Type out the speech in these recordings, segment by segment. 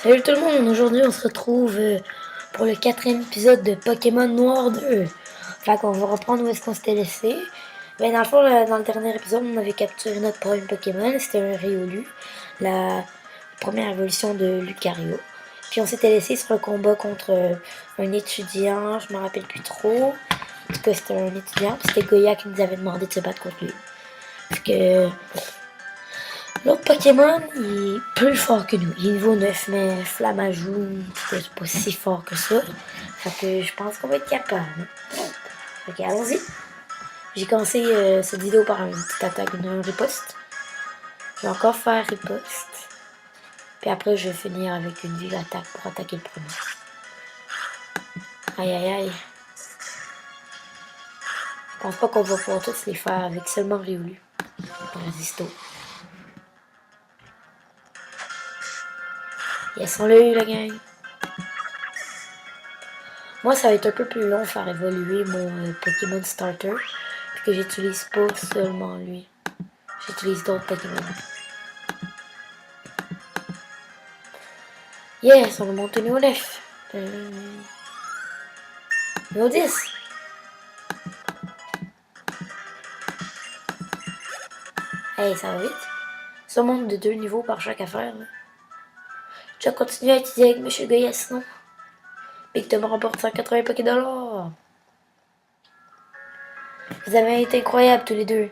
Salut tout le monde, aujourd'hui on se retrouve pour le quatrième épisode de Pokémon Noir 2. Fait qu'on va reprendre où est-ce qu'on s'était laissé. Ben dans le fond, dans le dernier épisode, on avait capturé notre premier Pokémon, c'était un Riolu, la première évolution de Lucario. Puis on s'était laissé sur le combat contre un étudiant, je me rappelle plus trop. En tout cas, c'était un étudiant, puis c'était Goya qui nous avait demandé de se battre contre lui. Fait que l'autre Pokémon, il est plus fort que nous. Il est niveau 9, mais Flamajou, c'est pas si fort que ça. Fait que je pense qu'on va être capable. Ok, allons-y. J'ai commencé cette vidéo par une petite attaque, une riposte. Je vais encore faire riposte. Puis après, je vais finir avec une vive attaque pour attaquer le premier. Aïe aïe aïe. Je pense pas qu'on va pouvoir tous les faire avec seulement Riolu. Résisto. Yes, on l'a eu la gang. Moi, ça va être un peu plus long faire évoluer mon Pokémon Starter. Parce que j'utilise pas seulement lui. J'utilise d'autres Pokémon. Yes, on a monté niveau 9. Niveau 10. Hey, ça va vite. Ça monte de 2 niveaux par chaque affaire. Là. Je vais continuer à étudier avec M. Goya sinon. Big Tom remporte 180 Pokédollars. Vous avez été incroyables tous les deux.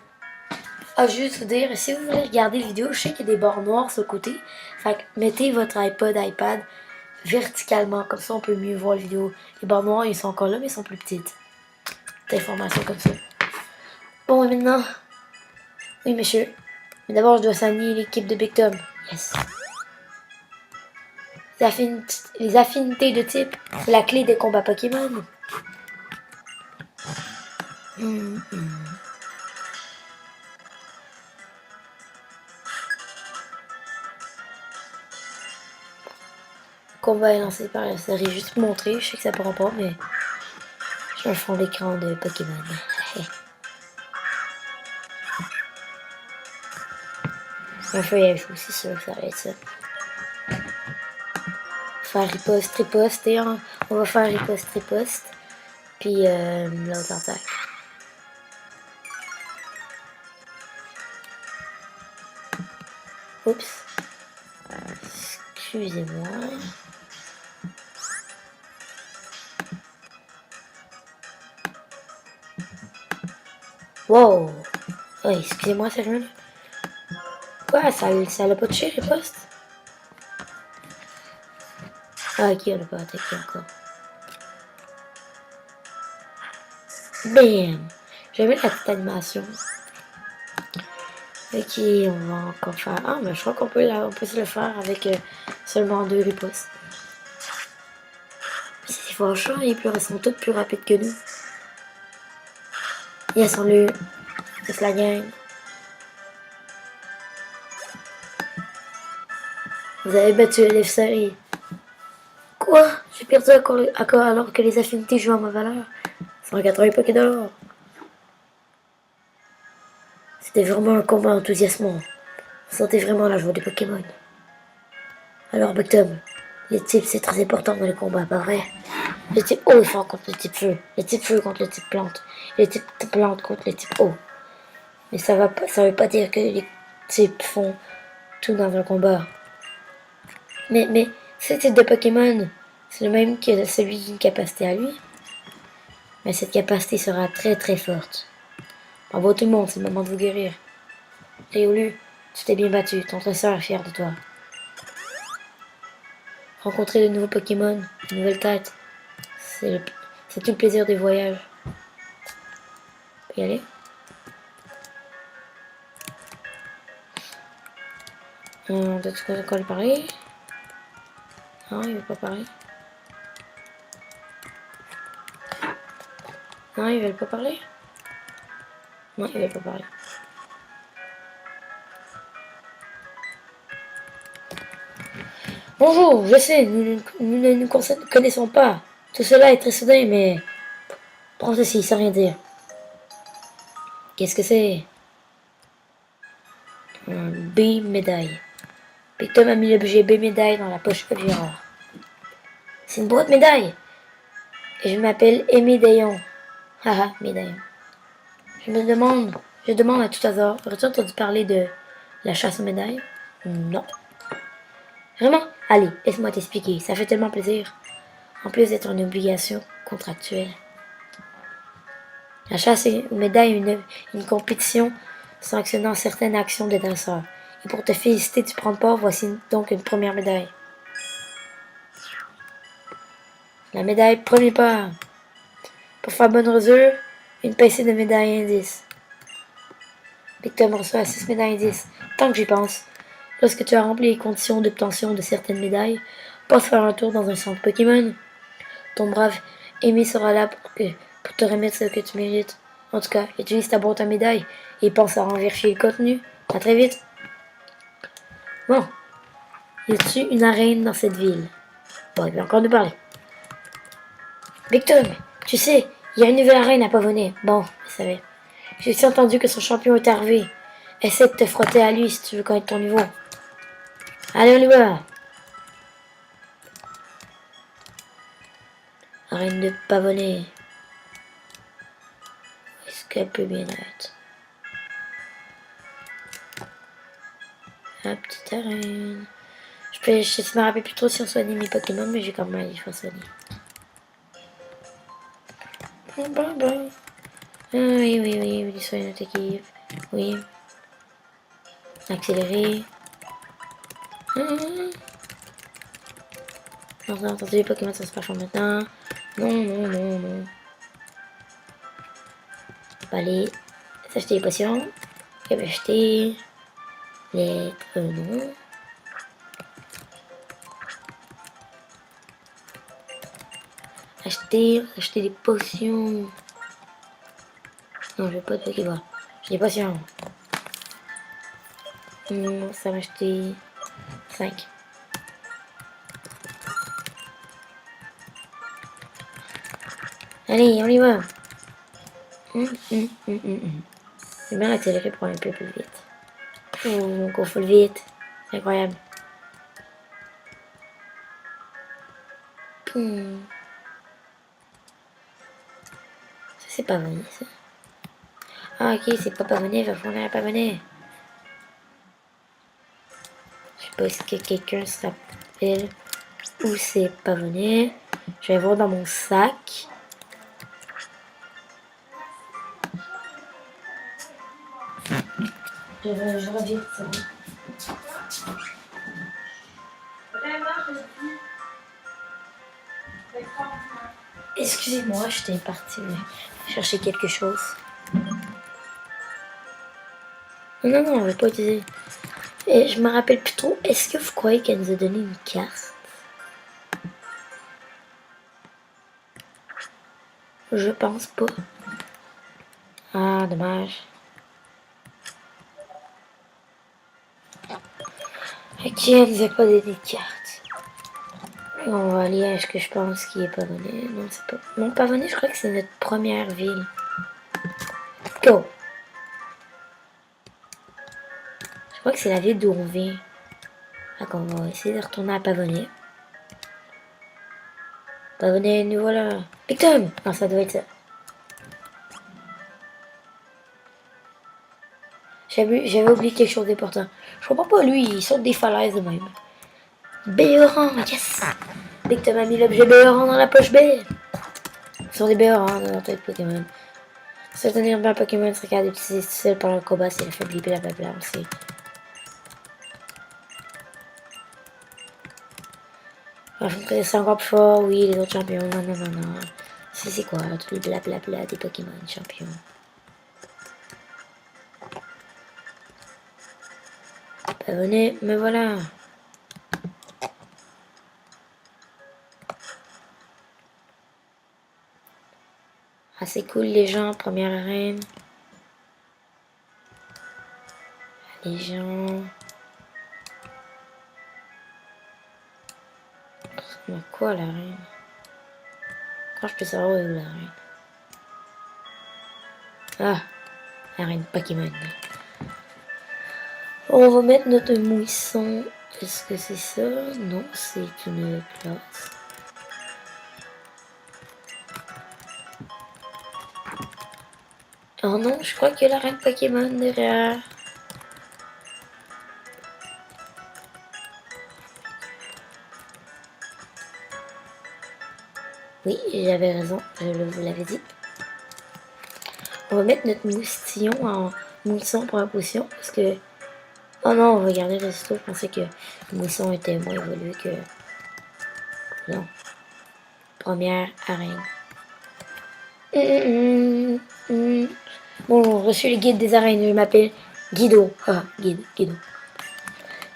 Ah, juste vous dire, si vous voulez regarder la vidéo, je sais qu'il y a des barres noires sur le côté. Fait que mettez votre iPad verticalement, comme ça on peut mieux voir la vidéo. Les barres noires, ils sont encore là, mais ils sont plus petites. Des informations comme ça. Bon, et maintenant. Oui, monsieur. Mais d'abord, je dois signer l'équipe de Big Tom. Yes. Les affinités de type, c'est la clé des combats Pokémon. Combat est lancé par la série, juste pour montrer. Je sais que ça pourra pas, mais j'ai un fond d'écran de Pokémon. Un feuillage aussi, sûr que ça va être ça. Faire riposte, riposte, et on va faire riposte, riposte. Puis l'autre attaque. Oups. Excusez-moi. Wow. Oui, excusez-moi, sérieux. Quoi, ça l'a pas touché, riposte? Ah, ok, on l'a pas attaqué encore. Bam! J'aime la petite animation. Ok, on va encore faire. Ah, mais je crois qu'on peut, on peut se le faire avec seulement 2 ripostes. C'est fâchant, ils sont tous plus rapides que nous. Yes, on l'a eu. C'est la gang. Vous avez battu l'élève série. Quoi? J'ai perdu encore alors que les affinités jouent à ma valeur. 180 Pokédollars. C'était vraiment un combat enthousiasmant. Vous sentez vraiment la joie des Pokémon. Alors, Bactom, les types c'est très important dans les combats, pas vrai? Le type eau est fort contre le type feu, le type feu contre le type plante, et le type plante contre le type eau. Mais ça veut pas dire que les types font tout dans un combat. Mais ce type de Pokémon, c'est le même que celui d'une capacité à lui. Mais cette capacité sera très très forte. Bravo tout le monde, c'est le moment de vous guérir. Riolu, tu t'es bien battu, ton dresseur est fier de toi. Rencontrer de nouveaux Pokémon, de nouvelles têtes, c'est tout le plaisir des voyages. On peut y aller? T'as-tu encore lui parler? Non, il veut pas parler. Non, ils veulent pas parler. Non, ils veulent pas parler. Bonjour, je sais, nous ne nous connaissons pas. Tout cela est très soudain, mais... Prends ceci, sans rien dire. Qu'est-ce que c'est? Un B médaille. Big Tom a mis l'objet B médaille dans la poche objet rare. C'est une boîte médaille. Et je m'appelle Aimé Daillon. Haha, médaillon. Je demande à tout hasard, aurais-tu entendu parler de la chasse aux médailles? Non. Vraiment? Allez, laisse-moi t'expliquer, ça fait tellement plaisir. En plus d'être une obligation contractuelle. La chasse aux médailles est une compétition sanctionnant certaines actions des danseurs. Et pour te féliciter du prendre part, voici donc une première médaille. La médaille premier pas. Pour faire bonne mesure, une pincée de médailles indices. Big Tom reçoit 6 médailles indices. Tant que j'y pense. Lorsque tu as rempli les conditions d'obtention de certaines médailles, passe faire un tour dans un centre Pokémon. Ton brave Amy sera là pour te remettre ce que tu mérites. En tout cas, utilise ta boîte à médailles et pense à en vérifier le contenu. À très vite. Bon, y a-tu une arène dans cette ville? Bon, il va encore nous parler. Big Tom, tu sais, il y a une nouvelle arène à Pavonet. Bon, je savais. J'ai aussi entendu que son champion est arrivé. Essaie de te frotter à lui si tu veux connaître ton niveau. Allez, on y va. Arène de Pavonet. Est-ce qu'elle peut bien être? La petite arène. Je me rappelle plus trop si on soignait mes Pokémon, mais j'ai quand même aller faire soigner. Oui, oui, oui, oui, soigner notre équipe. Oui. Accélérer. Non, non, attendez, les Pokémon ça se passe maintenant. Non, non, non, non. On va aller s'acheter les potions. Et va acheter les non. Acheter des potions. Non, je veux pas de Pokéball. J'ai des potions. Ça m'a acheté 5. Allez, on y va. J'ai bien accéléré pour aller un peu plus vite. On go full vite. C'est incroyable. Ça, c'est pas venir, ça. Ah, ok, c'est pas Pavonet, il va fonder à Pavonet. Je sais pas si quelqu'un se rappelle où c'est Pavonet. Je vais voir dans mon sac. Je reviens ça. Excusez-moi, j'étais partie chercher quelque chose. Non, non, non, on va pas utiliser. Et je me rappelle plus trop. Est-ce que vous croyez qu'elle nous a donné une carte? Je pense pas. Ah, dommage. Ok, elle nous a pas donné de carte. On va aller à ce que je pense qui est Pavonet. Non, c'est pas. Non, Pavonet, je crois que c'est notre première ville. Go! Je crois que c'est la ville d'où on vient. Donc on va essayer de retourner à Pavonet. Pavonet, nous voilà. Big Tom! Non, ça doit être ça. J'avais oublié quelque chose d'important. Je comprends pas, lui, il saute des falaises de même. Béoran, yes! Big Tom a mis l'objet Béoran dans la poche B. Ce sont des Béorans dans la tête Pokémon. Se tenir bien Pokémon serait capable d'utiliser seul pendant le combat, c'est l'affaibli, blablabla, on sait. C'est encore plus fort, oui, les autres champions, non, non, non, non. C'est quoi, tout le blablabla des Pokémon champions. Venez, me voilà. Ah, c'est cool, les gens, première arène. Les gens. Mais quoi, l'arène? Quand je peux savoir où est l'arène? Ah, l'arène Pokémon. On va mettre notre mousson Est-ce que c'est ça? Non, c'est une classe. Oh non, je crois qu'il y a la reine Pokémon derrière. Oui, j'avais raison, je vous l'avais dit. On va mettre notre moustillon en mousson pour la potion parce que... Oh non, on va garder le réseau. Je pensais que le mousson était moins évolué que... Non. Première arène. Bon, j'ai reçu le guide des arènes. Je m'appelle Guido. Ah, Guido.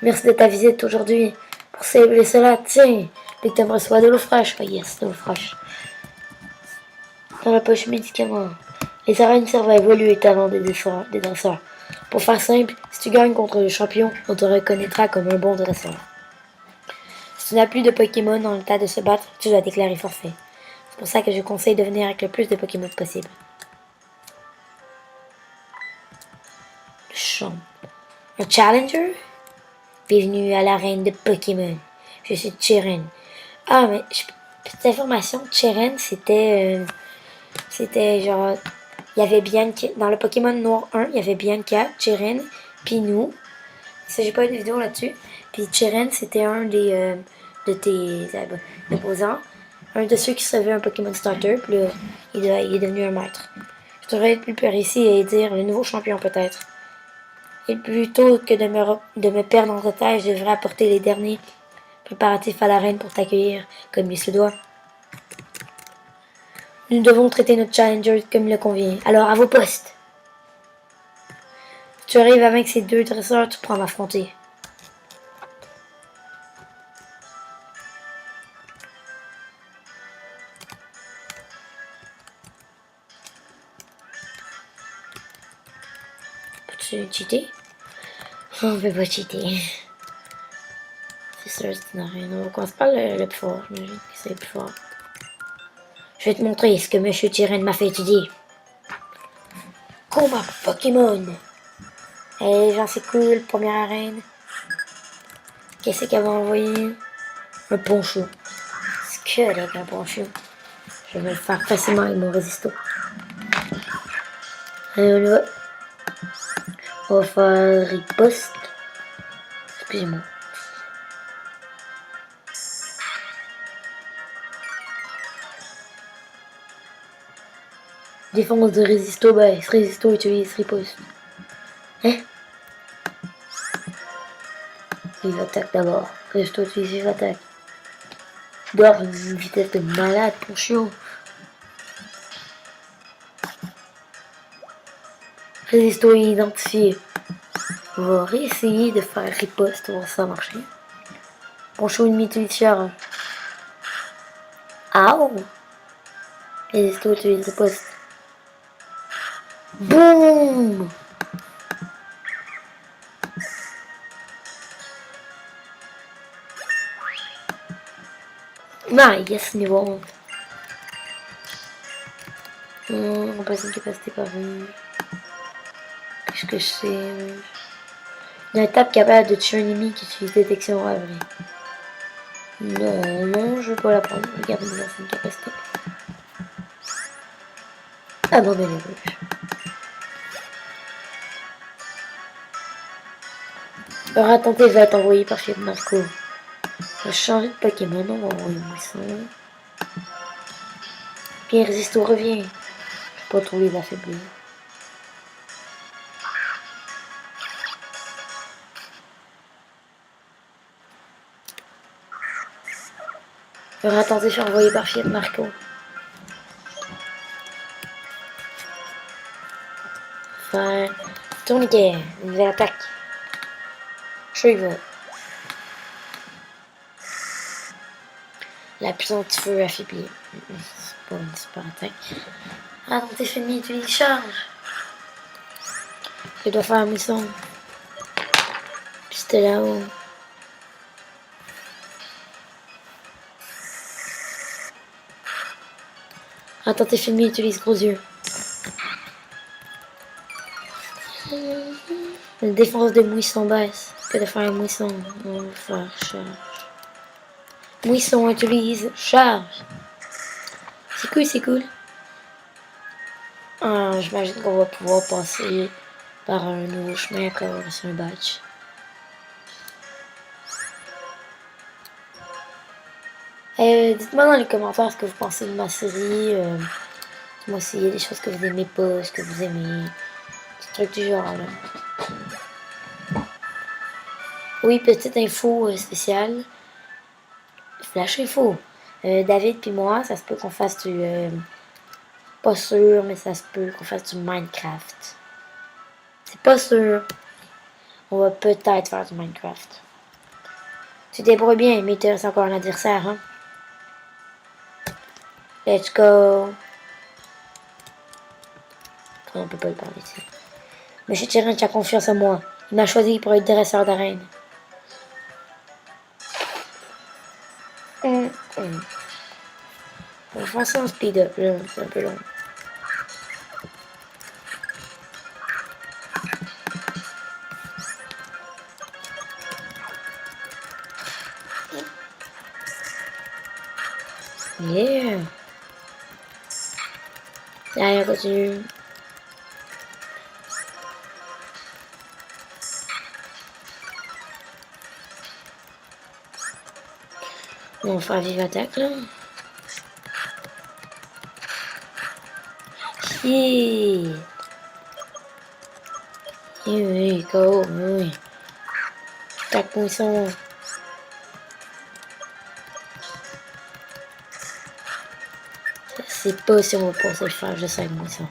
Merci de ta visite aujourd'hui. Pour célébrer cela, tiens, Victor me reçoit de l'eau fraîche. Oh yes, de l'eau fraîche. Dans la poche médicament. Les arènes servent à évoluer les talents des dresseurs. Pour faire simple, si tu gagnes contre le champion, on te reconnaîtra comme un bon dresseur. Si tu n'as plus de Pokémon dans l'état de se battre, tu dois déclarer forfait. C'est pour ça que je conseille de venir avec le plus de Pokémon possible. Le champ. Un challenger? Bienvenue à l'arène de Pokémon. Je suis Cheren. Ah, mais petite information, Cheren, c'était genre... Il y avait Bianca, dans le Pokémon Noir 1, il y avait Bianca, Cheren, puis nous. Ça, j'ai pas eu de vidéo là-dessus. Puis Cheren, c'était un de tes opposants. Un de ceux qui savait un Pokémon Starter, puis là, il est devenu un maître. Je devrais être plus précis et dire le nouveau champion peut-être. Et plutôt que de me perdre en détail, je devrais apporter les derniers préparatifs à l'arène pour t'accueillir comme il se doit. Nous devons traiter notre challenger comme il le convient. Alors, à vos postes. Si tu arrives avec ces deux dresseurs, tu pourras m'affronter. Peux-tu cheater? On peut pas cheater. C'est sûr, c'est une arène. On commence pas le plus fort. J'imagine que c'est le plus fort. Je vais te montrer ce que Monsieur Tyren m'a fait étudier. Combat Pokémon. Eh, genre c'est cool, première arène. Qu'est-ce qu'elle va envoyer? Un poncho. C'est que avec un poncho. Je vais le faire facilement avec mon résisto. Allez, on va faire riposte. Excusez-moi. Défense de résisto baisse. Résisto utilise riposte. Hein? Il attaque d'abord. Résisto utilise attaque. Tu dois avoir une vitesse de malade, mon chiot. Résisto identifié. On va réessayer de faire riposte, voir si ça marche. Poncho ennemi Twitcher. Ow! Résisto utilise riposte. Boum! Nice, niveau 11. On passe une capacité par une. Qu'est-ce que c'est? Une étape capable de tuer un ennemi qui utilise détection avril. Non, je veux pas la prendre. Regardez moi c'est une capacité. Abandonner les rouges. Leur attenté va être envoyé par Fiat Marco. On va changer de Pokémon, on va envoyer Moisson. Puis Résisto revient. Je peux pas trouver l'affaiblir. Leur attentif envoyé par Fiat Marco. Faire tourniquet, une nouvelle attaque. Trigger. La puissance du feu affaiblie. C'est pas une super attaque. Attentif ennemi utilise charge. Je dois faire un mousson. Puis c'était là-haut. Attentif ennemi utilise gros yeux. La défense de mousson baisse. que de faire moisson. On va faire charge. Moisson utilise charge. C'est cool, c'est cool. J'imagine qu'on va pouvoir passer par un nouveau chemin encore sur un badge. Dites-moi dans les commentaires ce que vous pensez de ma série. Moi aussi, il y a des choses que vous aimez pas, ce que vous aimez. Des trucs du genre là. Oui, petite info spéciale. Flash info. David puis moi, ça se peut qu'on fasse du... pas sûr, mais ça se peut qu'on fasse du Minecraft. C'est pas sûr. On va peut-être faire du Minecraft. Tu te débrouilles bien, mais il reste encore un adversaire, hein. Let's go. On peut pas le parler ici. Monsieur Tyrann a confiance en moi. Il m'a choisi pour être dresseur d'arène. On va faire ça en speed up, là. C'est un peu long. Yeah. Allez, on continue. On va faire vive attaque, là. Yeah. Oui, go, oui. Attaque moisson. C'est pas si on va passer le faire juste avec moisson.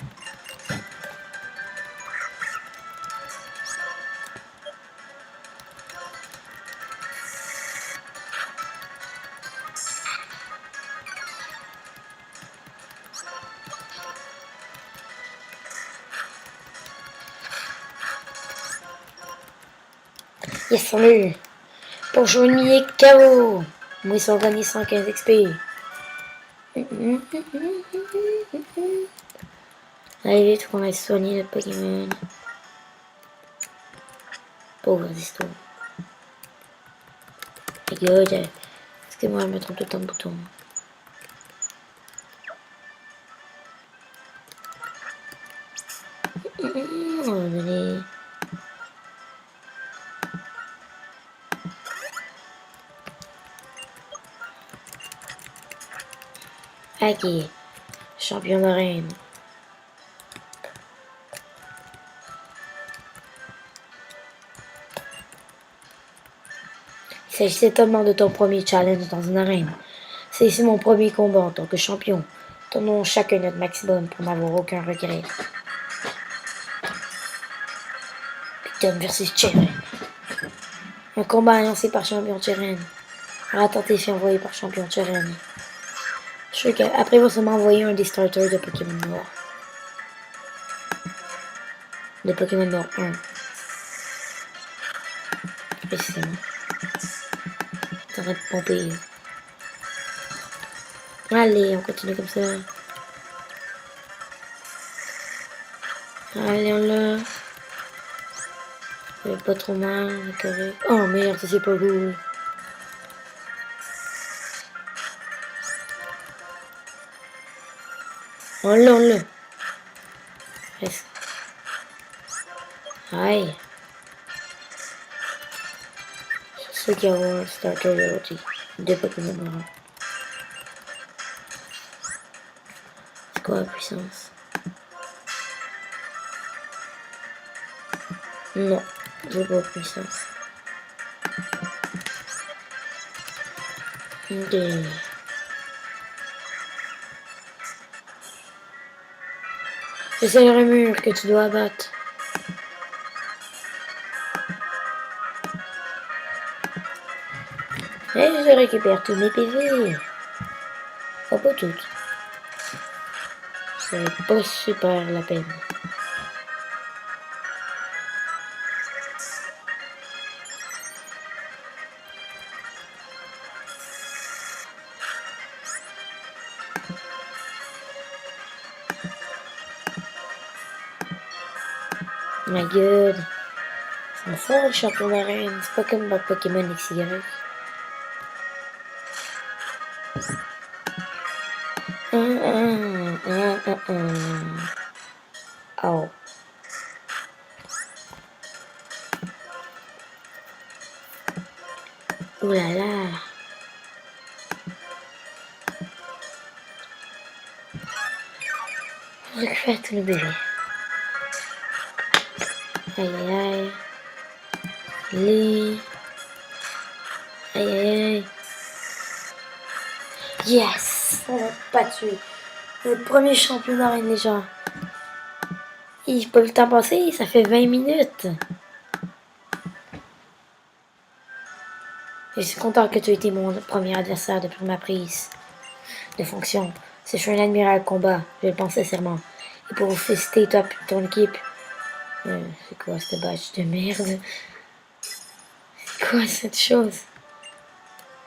Yes, on l'a. Pour jouer KO. Moisson gagné 115 XP. Allez vite, qu'on aille soigner notre Pokémon. Pauvre histoires. My god. Excusez-moi, je me trompe tout le temps de bouton. On va donner... Ok. Champion d'arène. Il s'agissait tellement de ton premier challenge dans une arène. C'est ici mon premier combat en tant que champion. Tournons chacun notre maximum pour n'avoir aucun regret. Tom versus Tyrann. Un combat annoncé par champion Tyrann. Attentif et envoyé par champion Tyrann. Je sais qu'après, il va sûrement envoyer un des starters de Pokémon Noir. De Pokémon Noir 1. Précisément. C'est en train de pomper. Allez, on continue comme ça. Allez, on l'a. Pas trop mal, correct. Oh merde, ça c'est pas cool. On l'a. Presque. Aïe. C'est sûr qu'il y a un starter de Pokémon Noir. C'est quoi la puissance? Non, j'ai pas de puissance. Ok. C'est le mur que tu dois abattre. Et je récupère tous mes PV. Oh, pas toutes. C'est pas super la peine. My god. C'est fort les champions d'arène, c'est pas comme dans Pokémon XY. Oh. Ouh là là. On récupère tout le bébé. Aïe aïe aïe. Les. Aïe aïe aïe. Yes! On l'a pas tué. Le premier champion d'arène les gens. J'ai pas vu le temps passer, ça fait 20 minutes. Je suis content que tu aies été mon premier adversaire depuis ma prise de fonction. Si je suis un admiral combat, je le pense sincèrement. Et pour vous féliciter, toi et ton équipe. C'est quoi ce badge de merde? C'est quoi cette chose?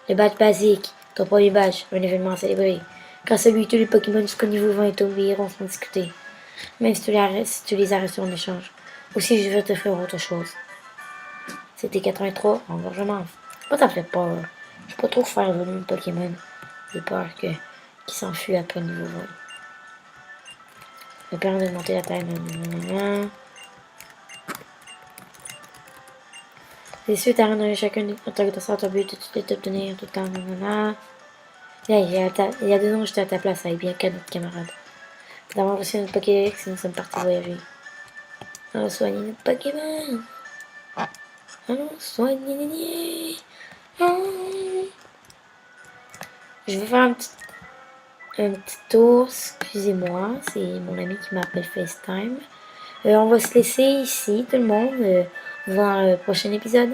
Le badge basique, ton premier badge, un événement à célébrer. Quand celui tous les Pokémon jusqu'au niveau 20 et oublieront sans discuter. Même si tu les arrêtes en échange. Ou si je veux te faire autre chose. C'était 83, engorgement. Moi, ça me fait peur. Je peux pas trop faire venir le Pokémon. J'ai peur qu'il s'enfuit après le niveau 20. Me permet de monter la taille. Les suites à rendre chacun des contacts de sorte but de t'obtenir tout le temps. Là, il y a 2 ans, j'étais à ta place avec bien 4 autres camarades. D'avoir reçu notre Pokédex et nous sommes partis voyager. Allons soigner notre Pokémon. Allons soigner. Je vais faire un petit tour, excusez-moi, c'est mon ami qui m'appelle FaceTime. On va se laisser ici, tout le monde. On va voir le prochain épisode.